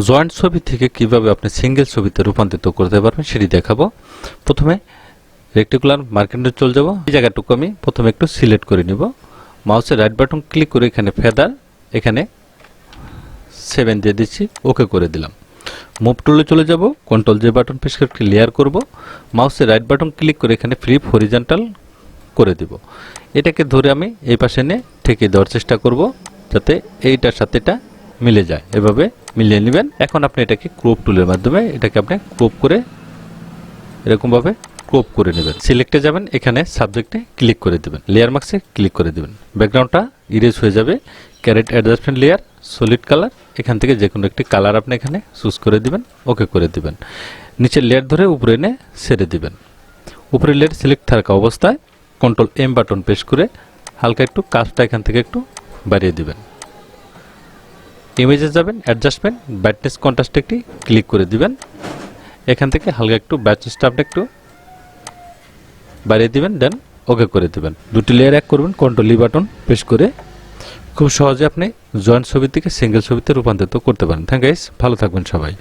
Joint ছবি থেকে কিভাবে আপনি সিঙ্গেল ছবিতে রূপান্তরিত করতে পারবেন সেটি দেখাবো। প্রথমে রেক্টিকুলার মার্কেন্ডে চলে যাব। এই জায়গাটুকু আমি প্রথমে একটু সিলেক্ট করে নিব। মাউসের রাইট বাটন ক্লিক করে এখানে ফেদার, এখানে 7 দিয়ে দিচ্ছি, ওকে করে দিলাম। মুভ টুলে চলে যাব, কন্ট্রোল জে বাটন প্রেস করে লেয়ার করব। মাউসের রাইট বাটন ক্লিক করে এখানে ফ্লিপ হরিজন্টাল করে দিব। এটাকে ধরে আমি এই পাশে এনে ঠেকে দেওয়ার চেষ্টা করব যাতে এইটার সাথে এটা মিলে যায়। এভাবে মিলিয়ে নেবেন। এখন আপনি এটাকে ক্রপ টুলের মাধ্যমে এটাকে আপনি ক্রপ করে এরকমভাবে ক্রপ করে নেবেন। সিলেক্টে যাবেন, এখানে সাবজেক্টে ক্লিক করে দেবেন, লেয়ার মার্কসে ক্লিক করে দেবেন। ব্যাকগ্রাউন্ডটা ইরেজ হয়ে যাবে। Create adjustment layer, solid colour, এখান থেকে যে কোনো একটি কালার আপনি এখানে চুজ করে দিবেন, ওকে করে দিবেন। নিচের লেয়ার ধরে উপরে এনে ছেড়ে দিবেন। উপরে লেয়ার সিলেক্ট থাকা অবস্থায় কন্ট্রোল এম বাটন প্রেস করে হালকা একটু কাজটা এখান থেকে একটু বাড়িয়ে দিবেন। ইমেজে যাবেন, অ্যাডজাস্টমেন্ট, ব্রাইটনেস, কন্ট্রাস্টে একটি ক্লিক করে দিবেন। এখান থেকে হালকা একটু ব্রাইটনেসটা আপনি একটু বাড়িয়ে দিবেন, দেন ওকে করে দিবেন। দুটি লেয়ার এক করবেন কন্ট্রোল ই বাটন প্রেস করে। খুব সহজে আপনি জয়েন্ট ছবি থেকে সিঙ্গেল ছবিতে রূপান্তরিত করতে পারেন। থ্যাংক ইউ গাইস, ভালো থাকবেন সবাই।